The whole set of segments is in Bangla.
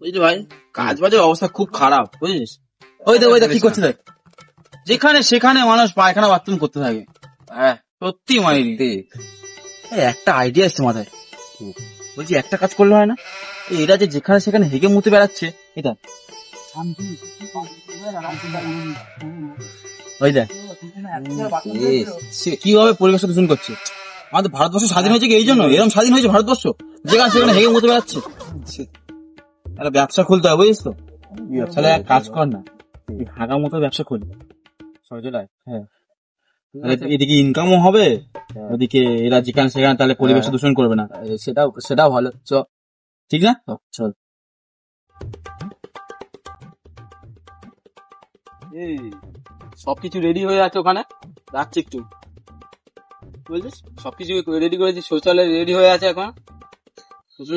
বুঝলি ভাই, কাজ বাজের অবস্থা খুব খারাপ বুঝলিস। ওই দেখ কি করছে দেখ, যেখানে সেখানে মানুষ পায়খানা বাথরুম করতে থাকে। হ্যাঁ সত্যি মাইরি। একটা আইডিয়া এসছে মাথায়, বলছি একটা কাজ করলে হয় না, এরা যে যেখানে সেখানে হেগে মুতে বেড়াচ্ছে, এটা ওই দেখ কিভাবে পরিবেশ দূষণ করছে। আমাদের ভারতবর্ষ স্বাধীন হয়েছে কি এই জন্য, এরকম স্বাধীন হয়েছে ভারতবর্ষ, যেখানে সেখানে হেগে মুতে বেড়াচ্ছে। একটা ব্যবসা খুলতে হবে বুঝিস তো, তাহলে এক কাজ কর না, হাগা মতো ব্যবসা খুলি সজলায়। হ্যাঁ এদিকে ইনকামও হবে, ওদিকে এরা যেখানে সেখানে তাহলে পরিবেশ দূষণ করবে না, সেটাও ভালো। চ ঠিক না, চল। সবকিছু রেডি হয়ে আছে ওখানে, রাখছি একটু বলছিস। সবকিছু রেডি করেছি, শৌচালয় রেডি হয়ে আছে এখন।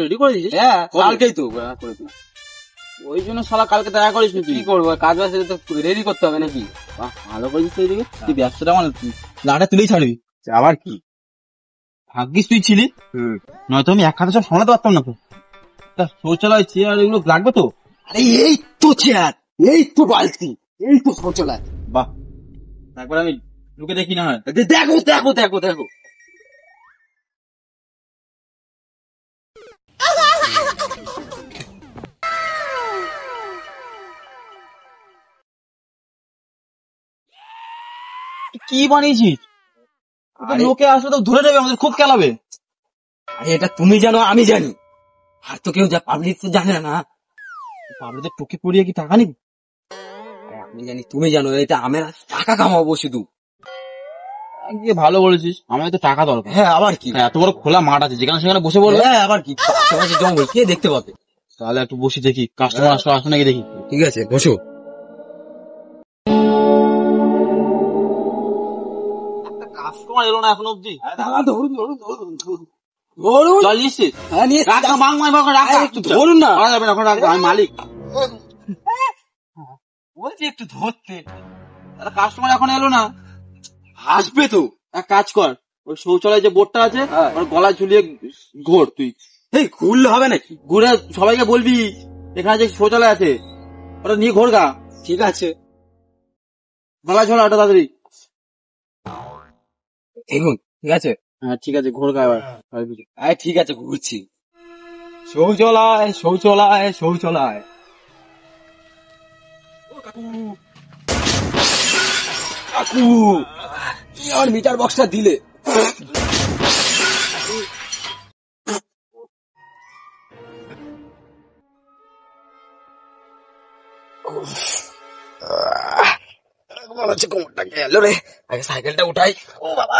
রেডি করে দিয়েছিস? হ্যাঁ কালকেই তো করে দিলাম। ওই জন্য শালা কালকে দেখা করিস নি? কি করবো, কাজ বাজ তো রেডি করতে হবে নাকি। ভালো করেছিস ওইদিকে, তুই ব্যবসাটা মানে লাটা তুলেই ছাড়বি। আবার কি ভাগ্যিস তুই ছিলি, নয়তো আমি এক হাতে সব সামলাতে পারতাম না। তো শৌচালয় চেয়ার এগুলো লাগবে তো। আরে এই তো চেয়ার, এই তো বালতি, এই তো শৌচালয়। বাহ, একবার আমি ঢুকে দেখি না হয়। দেখো দেখো দেখো দেখো, কি বানিয়েছিস? লোকে আসলে তো ধরে নেবে, আমাদের খুব খেলাবে। আরে এটা তুমি জানো আমি জানি, আর তো কেউ পাবলিক তো জানে না। পাবলিকের টুকি পড়িয়ে কি টাকা নিবি? আমি জানি তুমি জানো, এটা আমরা টাকা কামাবো শুধু। ভালো বলেছিস, আমাদের তো টাকা দরকার। হ্যাঁ আবার কি, এত বড় খোলা মাঠ আছে, যেখানে সেখানে বসে বলবে। হ্যাঁ আবার কি, জঙ্গল কে দেখতে পাবে। তাহলে একটু বসে দেখি, কাস্টমার আসে নাকি দেখি। ঠিক আছে বসো। কাস্টমার এলো না এখন অব্দি। ধরুন ধরুন ধরুন ধরুন, জল নিচ্ছিস? হ্যাঁ নিয়ে ধরুন না, আমি মালিক বলছি একটু ধরতে। কাস্টমার এখন এলো না, আসবে তো। এক কাজ কর, ওই শৌচালয় যে বোর্ডটা আছে ওর গলায় ঝুলিয়ে ঘোর তুই। এই ঘুরলে হবে নাকি? ঘুরে সবাইকে বলবি এখানে যে শৌচালয় আছে ওটা নিয়ে ঘোর গা। ঠিক আছে, গলায় ঝোলা ওটা তাড়াতাড়ি। দেখুন ঠিক আছে। হ্যাঁ ঠিক আছে, ঘোর গা এবার। ঠিক আছে ঘুরছি। শৌচালয় শৌচালয় শৌচালয়। কাকু আর মিটার বক্সটা দিলে। মনে হচ্ছে কোমরটা গেল রে, আগে সাইকেলটা উঠাই। ও বাবা,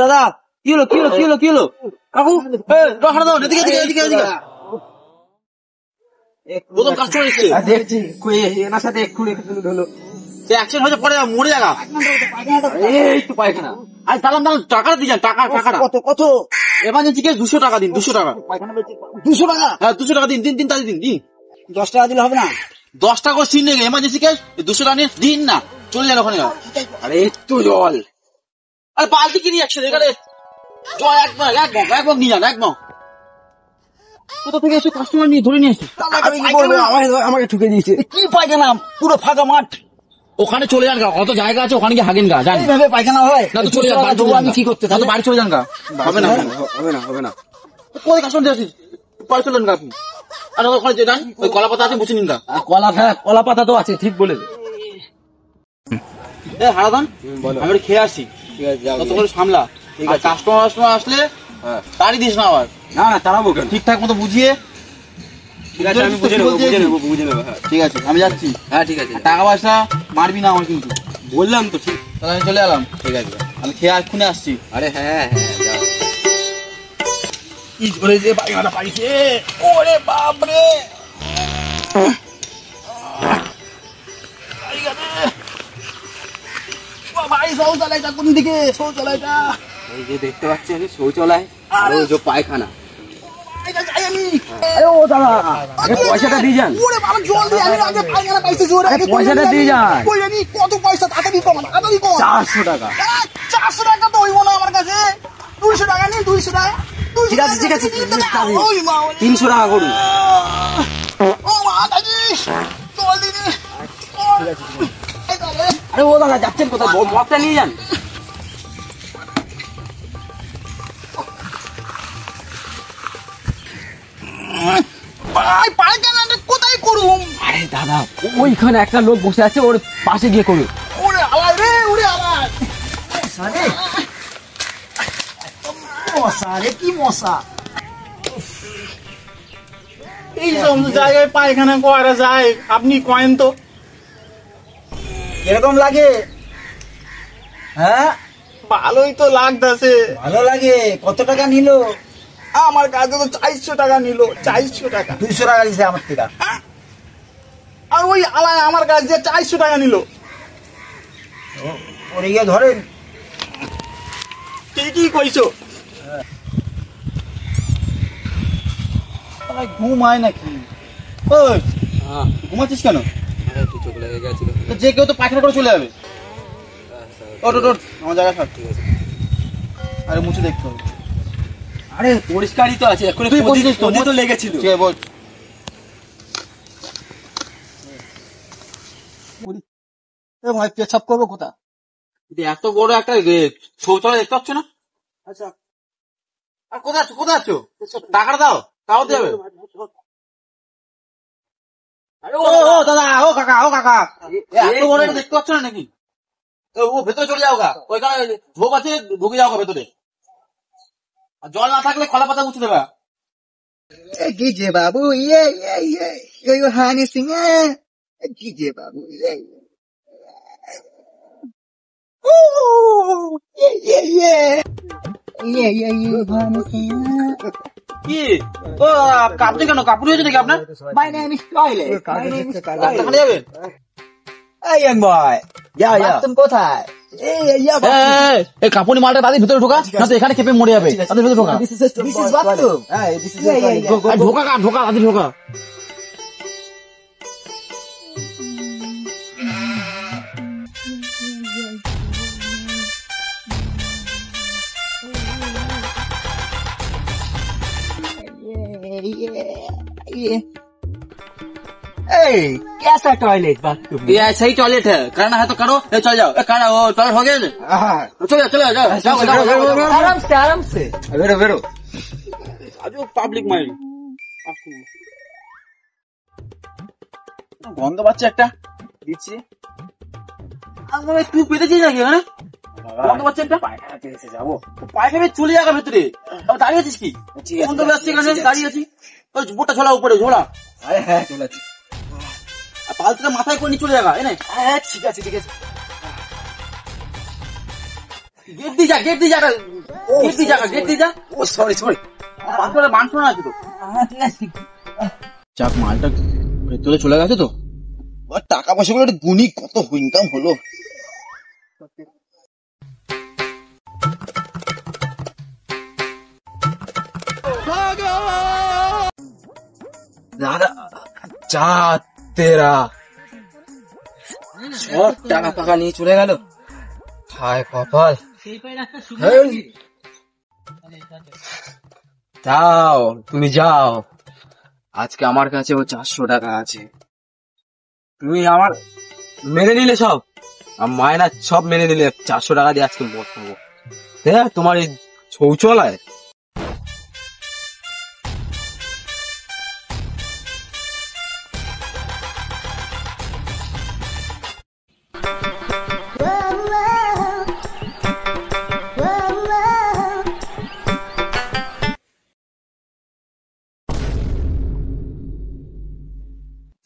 দাদা কি হলো কি হলো কি হলো কি হলো? কাকু হাঁটা দাও, এদিকে এদিকে এদিকে এদিকে। প্রথম কাস্টমার এসছে, দেখছি এনার সাথে একটু হলো। সে অ্যাক্সিডেন্ট হয়েছে, পরে মরে যাগা। এই তো পায়খানা। আরে দাঁড়ান দাঁড়ান, টাকাটা দিয়ে যান, টাকাটা কত কত? এমার্জেন্সি কেস 200 টাকা দিন, 200 টাকা। 200 টাকা? হ্যাঁ 200 টাকা দিন, দিন তাড়াতাড়ি দিন। 10 টাকা দিলে হবে না? 10 টাকা করে সিন নেই, এমার্জেন্সি কেস 200 টাকা নিয়ে দিন না, চলে যান ওখানে। আরে একটু জল। আরে বালতি কি নিয়ে একসাথে এখানে জল এক মগ নিয়ে যান, এক মগ। কোথা থেকে এসে কাস্টমার নিয়ে ধরে নিয়ে এসে আমি কি বলবো, আমাকে ঠুকে দিয়েছে। কি পায়খানা, পুরো ফাঁকা মাঠ। ওখানে চলে যান গা, কত জায়গা আছে ওখানে গিয়ে হাগেন গা, জান। এইভাবে পায়খানা হয় না তো চলে যান, আমি কি করতে তাহলে বাড়ি চলে যান গা। হবে না হবে না। কোথায় কাস্টমার দিয়ে আসিস, বাড়ি চলে যান গা আপনি। আর ওখানে যে যান, ওই কলা পাতা আছে বুঝে নিন গা। কলা পাতা তো আছে, ঠিক বলে। হারাদান আমি খেয়ে আসি, তত করে সামলা। কাস্টমার আসলে তাড়ি দিস না আবার। না না তাড়াবো কেন, ঠিকঠাক মতো বুঝিয়ে। ঠিক আছে আমি বুঝে নেবো। ঠিক আছে আমি যাচ্ছি। হ্যাঁ ঠিক আছে, টাকা পয়সা মারবি না আমার কিন্তু, বললাম তো। ঠিক, তাহলে আমি চলে এলাম। ঠিক আছে, আমি খেয়ে এক্ষুনি আসছি। আরে হ্যাঁ যাও। কি করে যে পায়খানা পাইছে, ওরে বাপরে। শৌচালয়টা কোন দিকে? শৌচালয়টা এই যে দেখতে পাচ্ছেন, শৌচালয় আর ওই যে পায়খানা। যাই আমি। আরে ও দাদা আগে পয়সাটা দিয়ে যান। ওরে বাবা জল দিয়ে আমি আগে পায়খানা পাইছি জোরে আগে পয়সাটা দিয়ে যান। কই জানি কত পয়সা তাড়াতাড়ি কম তাড়াতাড়ি কম। 400 টাকা। 400 টাকা তো হইব না আমার কাছে। 200 টাকা নেই 200 টাকা। ঠিক আছে 300 টাকা করুন। ও মা দাদি জল দিন। আরে ও দাদা যাচ্ছেন কোথায়? মগটা নিয়ে যান। পায়খানাটা কোথায় করুম? আরে দাদা ওইখানে একটা লোক বসে আছে, ওর পাশে গিয়ে করুন। ওরে আলাই রে ওরে আলাই। সারে মশা রে কি মশা। এই সমস্ত জায়গায় পায়খানা করা যায় আপনি কয়েন তো? কিরকম লাগে? হ্যাঁ ভালোই তো লাগতেছে। ভালো লাগে। কত টাকা নিল? আমার কাছে তো 400 টাকা নিল। 400 টাকা। 200 টাকা দিছে আমার থেকে। আর ওই আলায় আমার কাছে যে 400 টাকা নিল। ওরে গিয়ে ধরেন। ঠিকই কইছো। ঘুমায় নাকি? ওই ঘুমাচ্ছিস কেন? একটু চোখ লেগে গেছিল। তো যে কেউ তো পায়খানা করে চলে যাবে। ওট ওট ওট আমার জায়গা ছাড়। আরে মুছে দেখতে হবে। আরে পরিষ্কারই তো আছে, এখন তুই বলছিস তো, তো লেগেছিল। ঠিক আছে বল। ভাই পেছাপ করবো কোথা? এত বড় একটা শৌচালয় দেখতে পাচ্ছ না? আচ্ছা আর কোথায় আছো? কোথায় আছো? টাকাটা দাও, তাও দেবে। আরে ও দাদা, ও কাকা, ও কাকা, এত বড় একটা দেখতে পাচ্ছ না নাকি? ও ভেতরে চলে যাও গা, ওইখানে ঝোপ আছে, ঢুকে যাও গা ভেতরে। আর জল না থাকলে খোলা পাতা মুছে দেবা। कीजिए बाबू ये हानि सिंह कीजिए बाबू ये हानि सिंह কি ও কাঁপছে কেন? কাপুরি হয়েছে নাকি আপনার? माय नेम इज टॉयलेट ডাক্তারখানে যাবেন? ए यंग बॉय जाओ जाओ तुम কোথায় এই কাপুনি মালটা তাদের ভিতরে ঢোকা, না তো এখানে খেপে মরে যাবে। তাদের ভিতরে ঢোকা। This is bathroom this is আর ঢোকা কা ঢোকা, তাদের ঢোকা। कैसा टॉयलेट बाथरूम ये सही टॉयलेट है, करना है तो करो। चल जाओ, करा वो टॉयलेट हो गया ना? चलो चलो जाओ आराम से বেরো বেরো। আজ পাবলিক মাইন্ড গন্ধ পাচ্ছে একটা, দিচ্ছি। আমার তুই পেতেছিস নাকি? হ্যাঁ গন্ধ পাচ্ছে একটা। পায়খানা যাবো, পায়খানা চলে যাবে ভেতরে। দাঁড়িয়ে আছিস কি? গন্ধ পাচ্ছে এখানে দাঁড়িয়ে আছি। ওই বোটা ঝোলা উপরে ঝোলা। হ্যাঁ চলে যাচ্ছে আর পালটা মাথায় করে নিয়ে চলে যাবা। এনে হ্যাঁ ঠিক আছে গেট দিয়ে যা, গেট দিয়ে যা, গেট দিয়ে যা, গেট দিয়ে যা। ও সরি পাথরে মাংস না আছে তো। যাক মালটা ভেতরে চলে গেছে তো। আর টাকা পয়সা গুলো গুনি কত ইনকাম হলো। দাদা যা তেরা সব টাকা ফাঁকা নিয়ে চলে গেল। হায় কপাল। যাও তুমি যাও, আজকে আমার কাছে ও 400 টাকা আছে। তুমি আমার মেনে নিলে সব, মায়না সব মেনে নিলে। 400 টাকা দিয়ে আজকে মত পাবো। হ্যাঁ তোমার এই শৌচালয়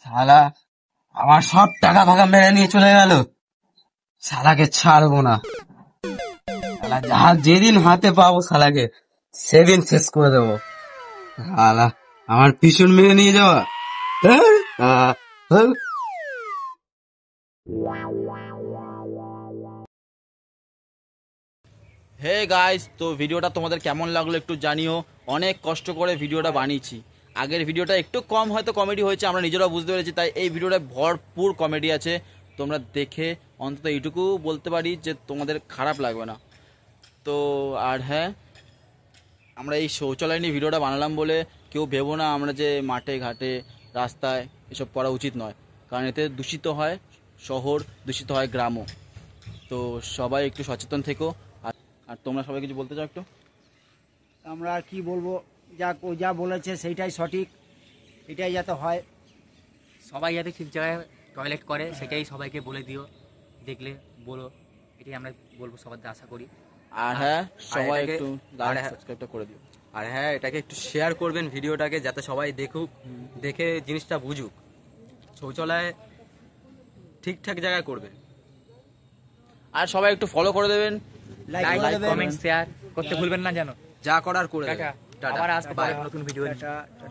শালা আমার সব টাকা ফাঁকা মেরে নিয়ে চলে গেল। শালাকে ছাড়বো না। শালা যেদিন হাতে পাবো শালাকে সেদিন শেষ করে দেবো। শালা আমার পিছন মেরে নিয়ে যাওয়া। হে গাইস, তো ভিডিওটা তোমাদের কেমন লাগলো একটু জানিও। অনেক কষ্ট করে ভিডিওটা বানিয়েছি, আগের ভিডিওটা একটু কম হয়তো কমেডি হয়েছে, আমরা নিজেরাও বুঝতে পেরেছি, তাই এই ভিডিওটা ভরপুর কমেডি আছে। তোমরা দেখে অন্তত এইটুকু বলতে পারি যে তোমাদের খারাপ লাগবে না। তো আর হ্যাঁ, আমরা এই শৌচালয় নিয়ে ভিডিওটা বানালাম বলে কেউ ভেবো না আমরা যে মাঠে ঘাটে রাস্তায় এসব করা উচিত নয়, কারণ এতে দূষিত হয় শহর, দূষিত হয় গ্রামও। তো সবাই একটু সচেতন থেকো। আর তোমরা সবাই কিছু বলতে চাও একটু? আমরা আর কি বলবো, ও যা বলেছে সেইটাই সঠিক, এটাই যাতে হয়। সবাই যাতে ঠিক জায়গায় টয়লেট করে সেটাই সবাইকে বলে দিও, দেখলে বলো, এটাই আমরা বলবো, সবার আশা করি। আর হ্যাঁ, সবাই এটাকে- একটু আর লাইক হ্যাঁ- সাবস্ক্রাইবটা করে দিও। আর হ্যাঁ, এটাকে একটু শেয়ার করবেন ভিডিওটাকে, যাতে সবাই দেখুক, দেখে জিনিসটা বুঝুক। শৌচালয় ঠিকঠাক জায়গায় করবেন। আর সবাই একটু ফলো করে দেবেন। লাইক লাইক কমেন্ট শেয়ার করতে ভুলবেন না যেন। যা করার করে টাটা, দেবেন। টাটা। আবার আসতে বাই। পারে নতুন ভিডিও নিয়ে। টাটা।